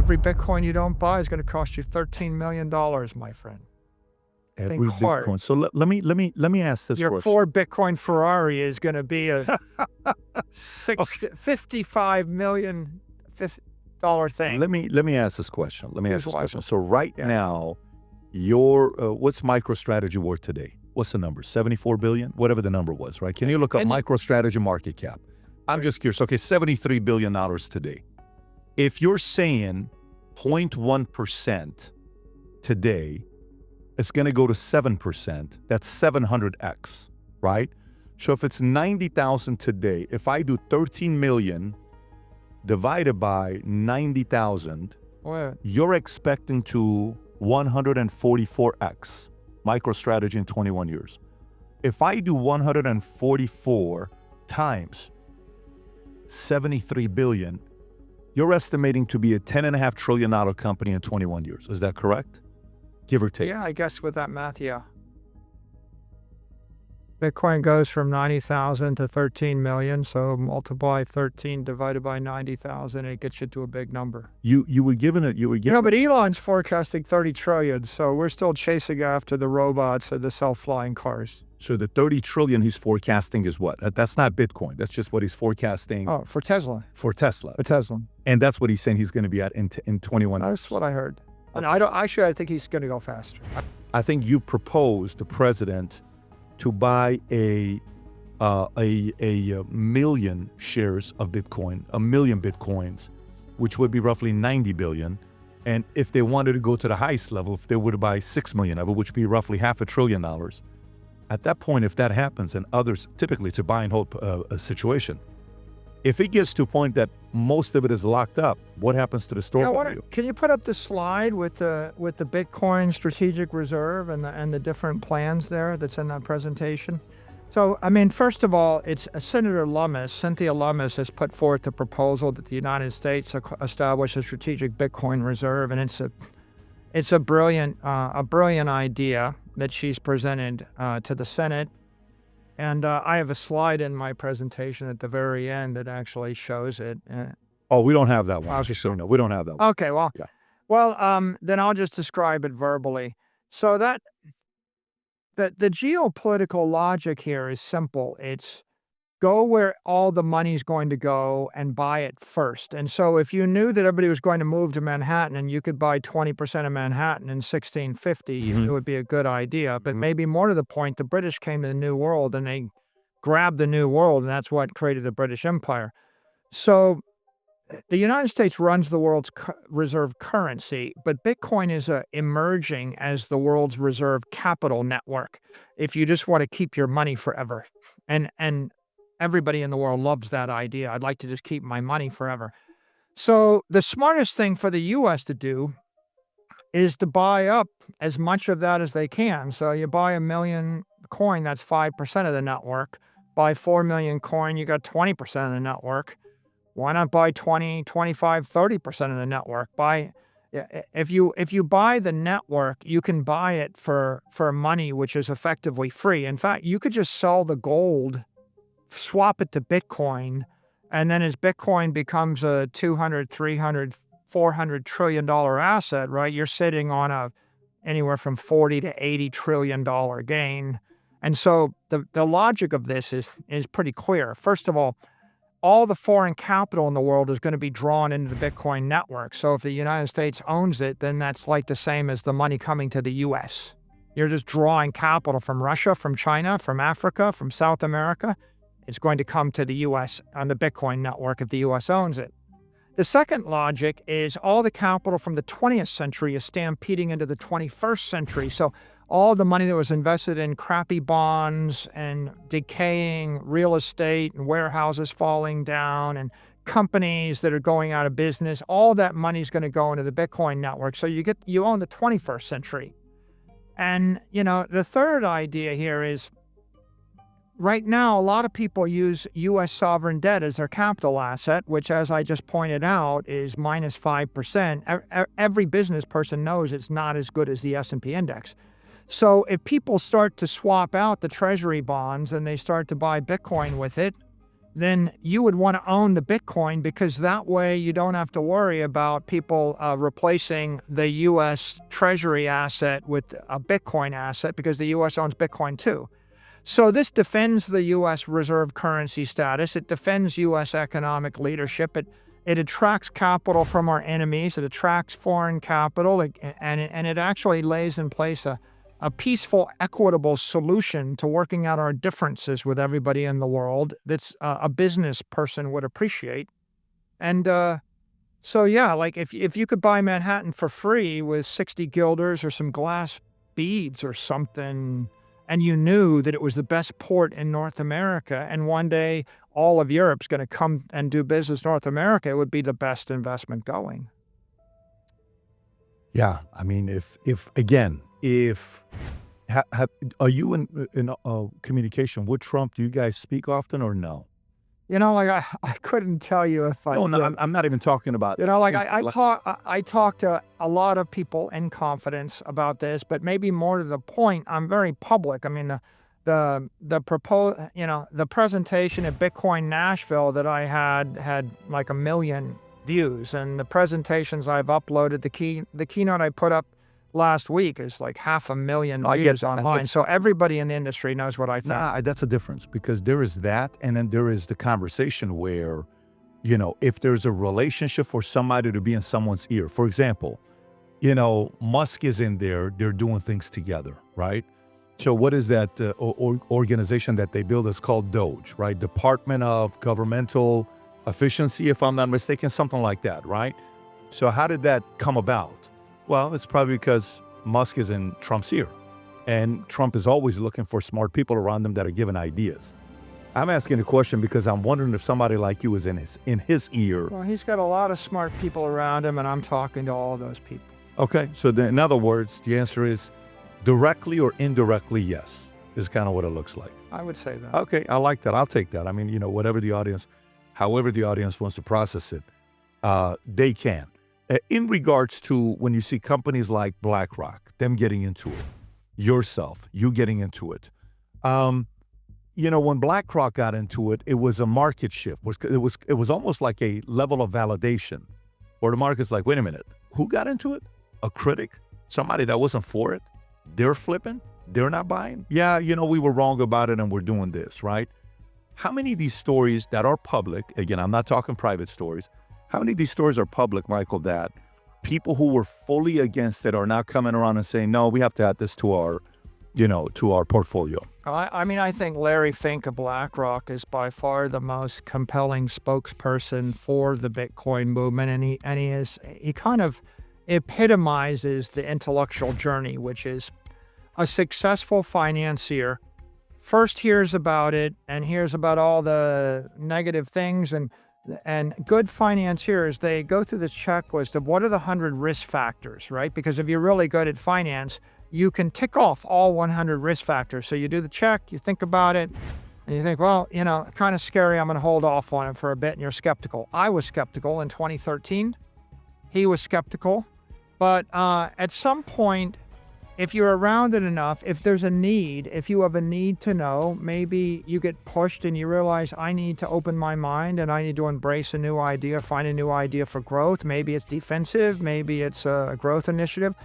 every Bitcoin you don't buy is going to cost you $13 million, my friend. Every Think hard. Bitcoin. So let me ask this Your question. Ford Bitcoin Ferrari is going to be a $55 million thing. Let me ask this question. So right Yeah. now, your what's MicroStrategy worth today? What's the number? 74 billion? Whatever the number was, right? Can you look up MicroStrategy market cap? I'm just curious. Okay, $73 billion today. If you're saying 0.1% today, it's going to go to 7%. That's 700x, right? So if it's 90,000 today, if I do 13 million divided by 90,000, you're expecting to 144x MicroStrategy in 21 years. If I do 144 times 73 billion, you're estimating to be a $10.5 trillion company in 21 years. Is that correct? Give or take. Yeah, I guess with that math, yeah. Bitcoin goes from 90,000 to 13 million. So multiply 13 divided by 90,000, it gets you to a big number. You were given it. But Elon's forecasting 30 trillion. So we're still chasing after the robots and the self-flying cars. So the 30 trillion he's forecasting is what? That's not Bitcoin. That's just what he's forecasting. Oh, for Tesla. For Tesla. For Tesla. And that's what he's saying he's going to be at in 21 years. That's what I heard. And I think he's going to go faster. I think you proposed the president to buy a million shares of Bitcoin, a million Bitcoins, which would be roughly 90 billion. And if they wanted to go to the highest level, if they would buy 6 million of it, which would be roughly $500 billion. At that point, if that happens, and others, typically it's a buy and hold situation. If it gets to a point that most of it is locked up, what happens to the store value? Can you put up the slide with the Bitcoin strategic reserve and the different plans there that's in that presentation? So, I mean, first of all, it's Cynthia Lummis has put forth the proposal that the United States establish a strategic Bitcoin reserve, and it's a brilliant idea that she's presented to the Senate. And I have a slide in my presentation at the very end that actually shows it. Oh, we don't have that one. Okay. So no, we don't have that one. Okay, well, then I'll just describe it verbally. So the geopolitical logic here is simple. It's go where all the money's going to go and buy it first. And so if you knew that everybody was going to move to Manhattan and you could buy 20% of Manhattan in 1650, it would be a good idea. But maybe more to the point, the British came to the New World and they grabbed the New World, and that's what created the British Empire. So the United States runs the world's reserve currency, but Bitcoin is emerging as the world's reserve capital network if you just want to keep your money forever. And everybody in the world loves that idea. I'd like to just keep my money forever. So the smartest thing for the U.S. to do is to buy up as much of that as they can. So you buy 1 million coin, that's 5% of the network. Buy 4 million coin, you got 20% of the network. Why not buy 20, 25, 30% of the network? If you buy the network, you can buy it for money which is effectively free. In fact, you could just sell the gold, swap it to Bitcoin, and then as Bitcoin becomes a 200, 300, 400 trillion dollar asset, right? You're sitting on anywhere from 40 to 80 trillion dollar gain. And so the logic of this is pretty clear. First of all the foreign capital in the world is going to be drawn into the Bitcoin network. So if the United States owns it, then that's like the same as the money coming to the US. You're just drawing capital from Russia, from China, from Africa, from South America. It's going to come to the US on the Bitcoin network if the US owns it. The second logic is all the capital from the 20th century is stampeding into the 21st century. So all the money that was invested in crappy bonds and decaying real estate and warehouses falling down and companies that are going out of business, all that money is going to go into the Bitcoin network. So you own the 21st century. And, the third idea here is right now, a lot of people use U.S. sovereign debt as their capital asset, which, as I just pointed out, is minus 5%. Every business person knows it's not as good as the S&P index. So if people start to swap out the treasury bonds and they start to buy Bitcoin with it, then you would want to own the Bitcoin, because that way you don't have to worry about people replacing the U.S. Treasury asset with a Bitcoin asset, because the U.S. owns Bitcoin too. So this defends the U.S. reserve currency status. It defends U.S. economic leadership. It attracts capital from our enemies. It attracts foreign capital, and it actually lays in place a peaceful, equitable solution to working out our differences with everybody in the world that's a business person would appreciate. And so, yeah, like if you could buy Manhattan for free with 60 guilders or some glass beads or something, and you knew that it was the best port in North America, and one day all of Europe's going to come and do business North America, it would be the best investment going. Yeah, I mean, are you in communication with Trump? Do you guys speak often or no? Like I couldn't tell you if I No, no, did. I'm not even talking about. Like I talk to a lot of people in confidence about this, but maybe more to the point, I'm very public. I mean, the presentation at Bitcoin Nashville that I had like 1 million views, and the presentations I've uploaded, the keynote I put up last week is like 500,000 I get views that. online. So everybody in the industry knows what I think. Nah, that's a difference, because there is that, and then there is the conversation where, if there's a relationship for somebody to be in someone's ear. For example, Musk is in there, they're doing things together, right? So what is that organization that they build? It's called Doge, right? Department of Governmental Efficiency, if I'm not mistaken, something like that, right? So how did that come about? Well, it's probably because Musk is in Trump's ear, and Trump is always looking for smart people around him that are giving ideas. I'm asking the question because I'm wondering if somebody like you is in his ear. Well, he's got a lot of smart people around him, and I'm talking to all those people. Okay, so then, in other words, the answer is directly or indirectly, yes, is kind of what it looks like. I would say that. Okay, I like that. I'll take that. I mean, however the audience wants to process it, they can. In regards to when you see companies like BlackRock, them getting into it, you getting into it. When BlackRock got into it, it was a market shift. It was almost like a level of validation, where the market's like, wait a minute, who got into it? A critic? Somebody that wasn't for it? They're flipping? They're not buying? Yeah, we were wrong about it and we're doing this, right? How many of these stories that are public, again, I'm not talking private stories, how many of these stories are public, Michael, that people who were fully against it are now coming around and saying, no, we have to add this to our portfolio? I think Larry Fink of BlackRock is by far the most compelling spokesperson for the Bitcoin movement, and he kind of epitomizes the intellectual journey, which is a successful financier first hears about it and hears about all the negative things, and good financiers, they go through the checklist of what are the 100 risk factors, right? Because if you're really good at finance, you can tick off all 100 risk factors. So you do the check, you think about it, and you think, well, kind of scary, I'm going to hold off on it for a bit, and you're skeptical. I was skeptical in 2013. He was skeptical. But at some point, if you're around it enough, if there's a need, if you have a need to know, maybe you get pushed and you realize, I need to open my mind and I need to embrace a new idea, find a new idea for growth. Maybe it's defensive, maybe it's a growth initiative.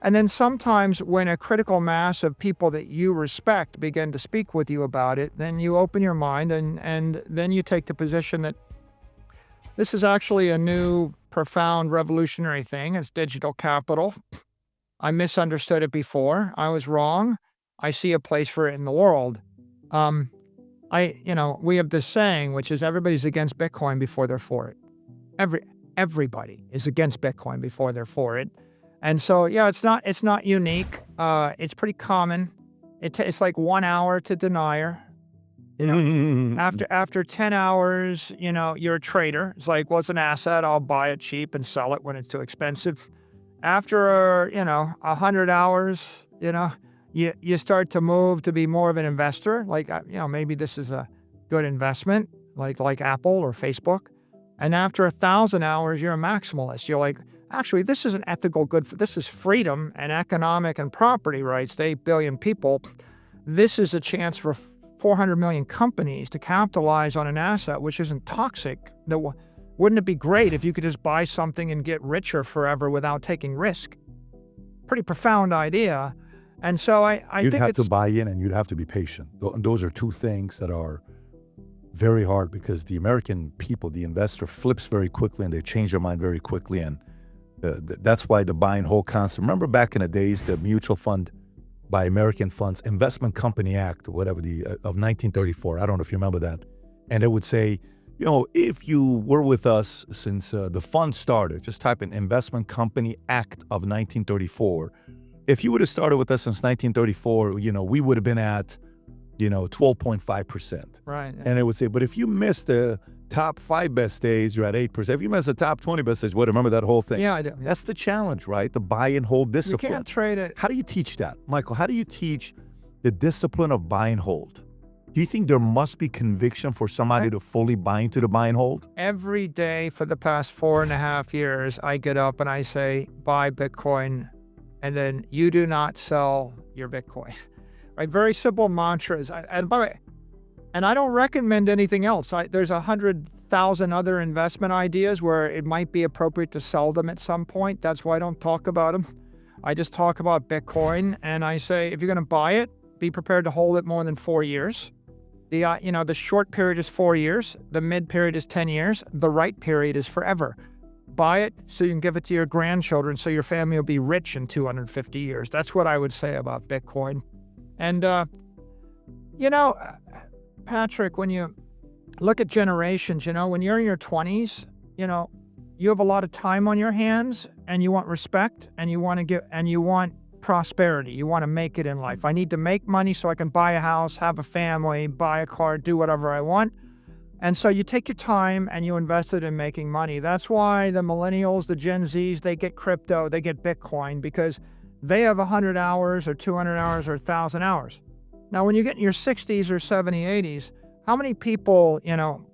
And then sometimes when a critical mass of people that you respect begin to speak with you about it, then you open your mind and then you take the position that this is actually a new, profound, revolutionary thing. It's digital capital. I misunderstood it before. I was wrong. I see a place for it in the world. We have this saying, which is everybody's against Bitcoin before they're for it. Everybody is against Bitcoin before they're for it. And so, yeah, it's not unique. It's pretty common. It's like 1 hour to denier. After 10 hours, you're a trader. It's like, well, it's an asset. I'll buy it cheap and sell it when it's too expensive. After, 100 hours, you start to move to be more of an investor. Like, maybe this is a good investment, like Apple or Facebook. And after 1,000 hours, you're a maximalist. You're like, actually, this is an ethical good. This is freedom and economic and property rights to 8 billion people. This is a chance for 400 million companies to capitalize on an asset which isn't toxic. Wouldn't it be great if you could just buy something and get richer forever without taking risk? Pretty profound idea. And so I You'd think have to buy in and you'd have to be patient. Those are two things that are very hard because the American people, the investor flips very quickly and they change their mind very quickly. And that's why the buy and hold concept. Remember back in the days, the mutual fund by American Funds, Investment Company Act, whatever, of 1934. I don't know if you remember that. And it would say, you know, if you were with us since the fund started, just type in Investment Company Act of 1934. If you would have started with us since 1934, you know, we would have been at, 12.5%. Right. And it would say, but if you missed the top 5 best days, you're at 8%. If you miss the top 20 best days, what? Remember that whole thing? Yeah, I do. That's the challenge, right? The buy and hold discipline. You can't trade it. How do you teach that? Michael, how do you teach the discipline of buy and hold? Do you think there must be conviction for somebody to fully buy into the buy and hold? Every day for the past 4.5 years, I get up and I say, buy Bitcoin, and then you do not sell your Bitcoin. Right? Very simple mantras. And by the way, and I don't recommend anything else. There's 100,000 other investment ideas where it might be appropriate to sell them at some point. That's why I don't talk about them. I just talk about Bitcoin, and I say, if you're going to buy it, be prepared to hold it more than 4 years. The short period is 4 years. The mid period is 10 years. The right period is forever. Buy it so you can give it to your grandchildren so your family will be rich in 250 years. That's what I would say about Bitcoin. And, Patrick, when you look at generations, when you're in your 20s, you have a lot of time on your hands and you want respect and you want prosperity. You want to make it in life. I need to make money so I can buy a house, have a family, buy a car, do whatever I want. And so you take your time and you invest it in making money. That's why the millennials, the Gen Zs, they get crypto, they get Bitcoin because they have 100 hours or 200 hours or 1,000 hours. Now, when you get in your 60s or 70s, 80s, how many people,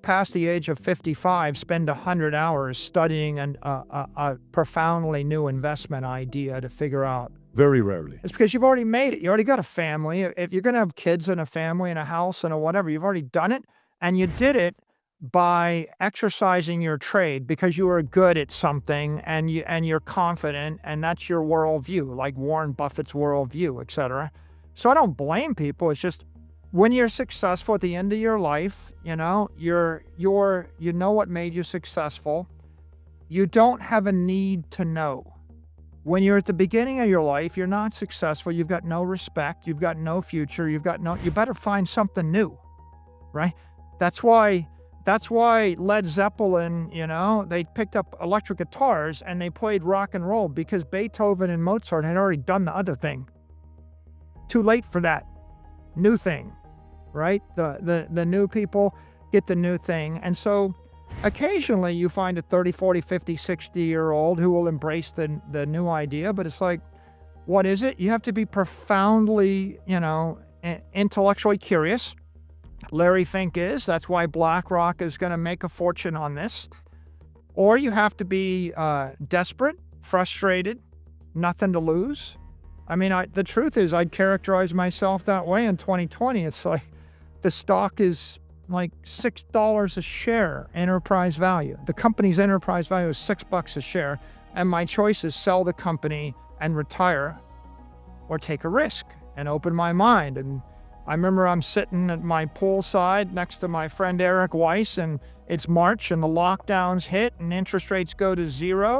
past the age of 55 spend 100 hours studying a profoundly new investment idea to figure out? Very rarely. It's because you've already made it. You already got a family. If you're going to have kids and a family and a house and a whatever, you've already done it. And you did it by exercising your trade because you were good at something and you're confident, and that's your worldview, like Warren Buffett's worldview, etc. So I don't blame people. It's just when you're successful at the end of your life, you know what made you successful. You don't have a need to know. When you're at the beginning of your life, you're not successful. You've got no respect. You've got no future. You better find something new, right? That's why Led Zeppelin, they picked up electric guitars and they played rock and roll because Beethoven and Mozart had already done the other thing. Too late for that new thing, right? The new people get the new thing. And so occasionally you find a 30, 40, 50, 60-year-old who will embrace the new idea, but it's like, what is it? You have to be profoundly, intellectually curious. Larry Fink is. That's why BlackRock is going to make a fortune on this. Or you have to be desperate, frustrated, nothing to lose. I mean, the truth is I'd characterize myself that way in 2020. It's like the stock is like $6 a share enterprise value. The company's enterprise value is $6 a share. And my choice is sell the company and retire or take a risk and open my mind. And I remember I'm sitting at my poolside next to my friend Eric Weiss, and it's March and the lockdowns hit and interest rates go to 0.